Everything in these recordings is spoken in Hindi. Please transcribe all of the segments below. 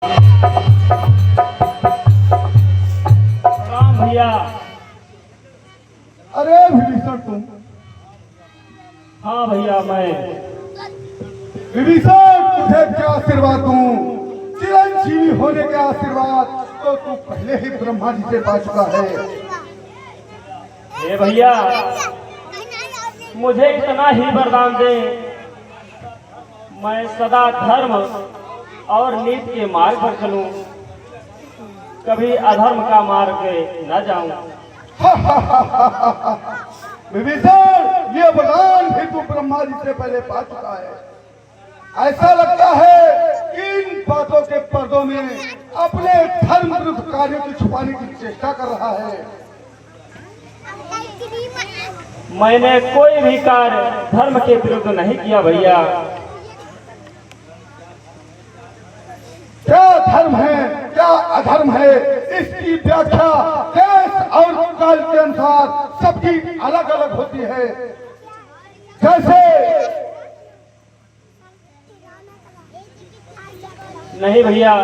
राम भैया। अरे विभीषण तुम। हाँ भैया मैं। विभीषण तुझे क्या आशीर्वाद दूं? चिरंजीवी होने के आशीर्वाद तो तू पहले ही ब्रह्मा जी से पा चुका है। हे भैया मुझे इतना ही वरदान दे, मैं सदा धर्म और नीति के मार्ग पर चलूं, कभी अधर्म का मार्ग पे न जाऊं। विभीषण ये वरदान भी तू ब्रह्मा जी से पहले पा चुका है। ऐसा लगता है कि इन बातों के पर्दों में अपने धर्म विरुद्ध कार्यों को छुपाने की चेष्टा कर रहा है। मैंने कोई भी कार्य धर्म के विरुद्ध नहीं किया भैया। क्या धर्म है क्या अधर्म है, इसकी व्याख्या देश और काल के अनुसार सबकी अलग अलग होती है। जैसे नहीं भैया,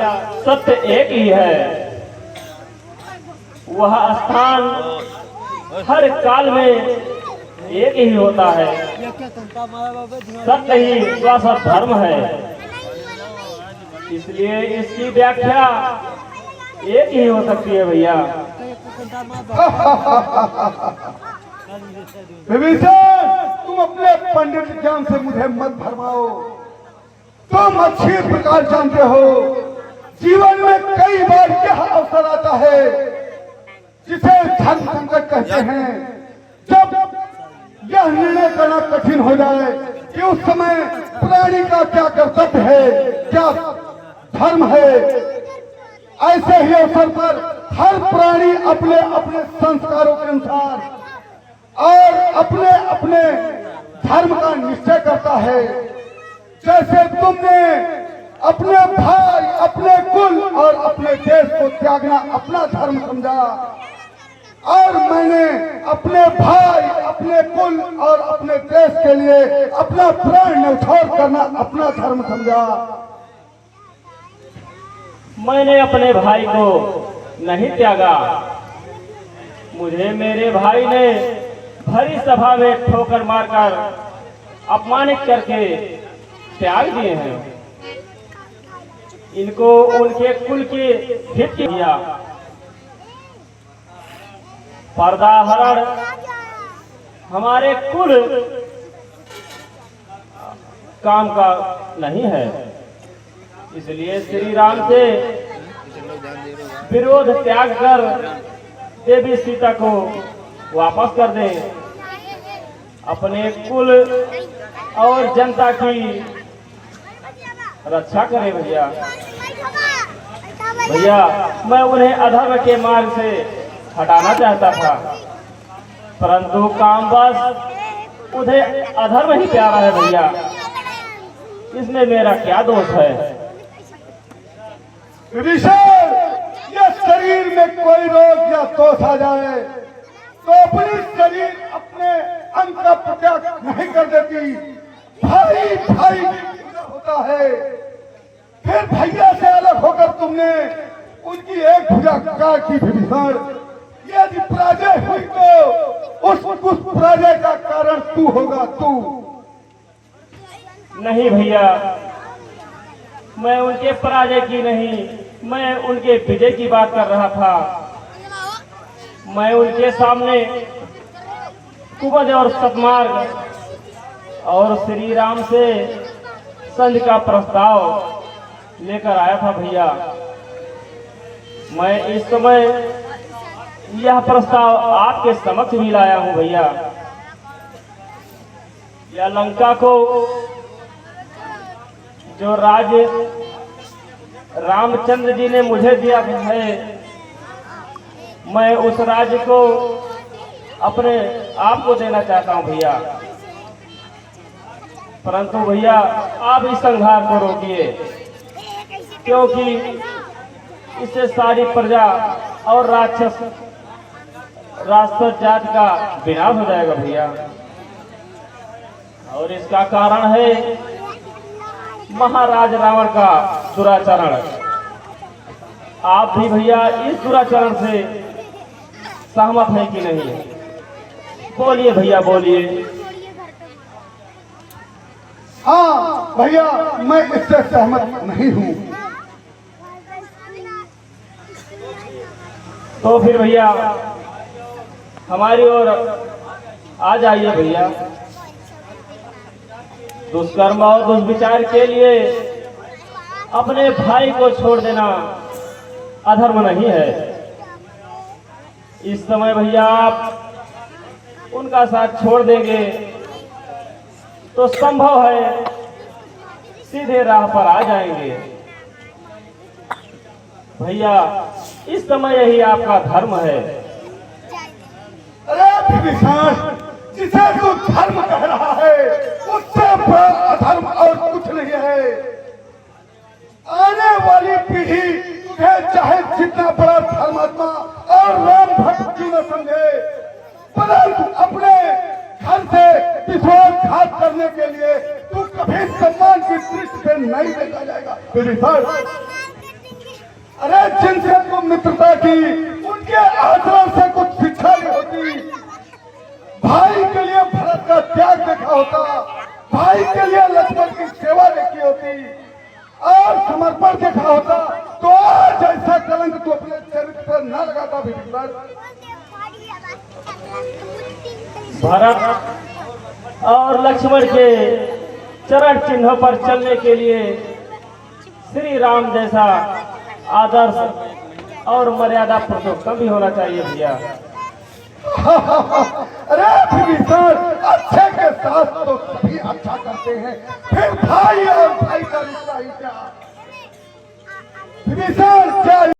सत्य एक ही है। वह स्थान हर काल में एक ही होता है। सत्य ही वह धर्म है, इसलिए इसकी व्याख्या एक ही हो सकती है भैया। विभीषण तुम अपने पंडित ज्ञान से मुझे मत भरमाओ। तुम अच्छी प्रकार जानते हो जीवन में कई बार यह अवसर आता है जिसे धर्म संकट कहते हैं। जब यह निर्णय करना कठिन हो जाए कि उस समय प्राणी का क्या कर्तव्य है, क्या धर्म है, ऐसे ही अवसर पर हर प्राणी अपने अपने संस्कारों के अनुसार और अपने अपने धर्म का निश्चय करता है। जैसे तुमने अपने भाई, अपने कुल और अपने देश को त्यागना अपना धर्म समझा, और मैंने अपने भाई, अपने कुल और अपने देश के लिए अपना प्राण न्यौछावर करना अपना धर्म समझा। मैंने अपने भाई को नहीं त्यागा। मुझे मेरे भाई ने भरी सभा में ठोकर मारकर अपमानित करके त्याग दिए हैं। इनको उनके कुल के हित किया। पर्दा हरण हमारे कुल काम का नहीं है, इसलिए श्री राम से विरोध त्याग कर देवी सीता को वापस कर दें। अपने कुल और जनता की रक्षा करें भैया। भैया मैं उन्हें अधर्म के मार्ग से हटाना चाहता था, परंतु कामवश उन्हें अधर्म ही प्यारा है भैया। इसमें मेरा क्या दोष है? विभीषण ये शरीर में कोई रोग या दोष आ जाए तो अपनी शरीर अपने अंग का प्रत्याग नहीं कर देती। भाई भाई होता है। फिर भैया से अलग होकर तुमने उनकी एक भुजा काटी। विभीषण यदि पराजय हुई तो उस पराजय का कारण तू होगा, तू। नहीं भैया, मैं उनके पराजय की नहीं, मैं उनके विजय की बात कर रहा था। मैं उनके सामने कुबज और सतमार्ग और श्री राम से संधि का प्रस्ताव लेकर आया था भैया। मैं इस समय यह प्रस्ताव आपके समक्ष भी लाया हूं भैया। यह लंका को जो राज्य रामचंद्र जी ने मुझे दिया है, मैं उस राज्य को अपने आप को देना चाहता हूं भैया। परंतु भैया आप इस संहार को रोकिए, क्योंकि इससे सारी प्रजा और राक्षस जाति का विनाश हो जाएगा भैया। और इसका कारण है महाराज रावण का दुराचरण। आप भी भैया इस दुराचरण से सहमत हैं कि नहीं? बोलिए भैया बोलिए। हाँ भैया, मैं इससे सहमत नहीं हूँ। तो फिर भैया हमारी ओर आ जाइए भैया। दुष्कर्म और दुष्विचार के लिए अपने भाई को छोड़ देना अधर्म नहीं है। इस समय भैया आप उनका साथ छोड़ देंगे तो संभव है सीधे राह पर आ जाएंगे। भैया इस समय यही आपका धर्म है। अरे विभीषण, जिसे तू धर्म कह रहा है उससे बड़ा अधर्म और कुछ नहीं है। आने वाली पीढ़ी तुझे चाहे जितना बड़ा धर्मात्मा और राम भक्त क्यों न समझे, परंतु अपने घर से विश्वासघात करने के लिए तू कभी सम्मान की दृष्टि से नहीं देखा जाएगा। विभीषण, अरे जिनसे तू मित्रता की उनके आचरण से कुछ शिक्षा नहीं होती। भाई के लिए भरत का त्याग देखा होता, भाई के लिए लक्ष्मण की सेवा देखी होती और समर्पण देखा होता, तो आज ऐसा कलंक तू अपने चरित्र पर न लगाता। विभीषण, भरत और लक्ष्मण के चरण चिन्हों पर चलने के लिए श्री राम जैसा आदर्श और मर्यादा पुरुषोत्तम भी होना चाहिए भैया। अरे विभीषण, अच्छे के साथ तो सभी अच्छा करते हैं, फिर भाई और भाई का रिश्ता ही क्या? विभीषण,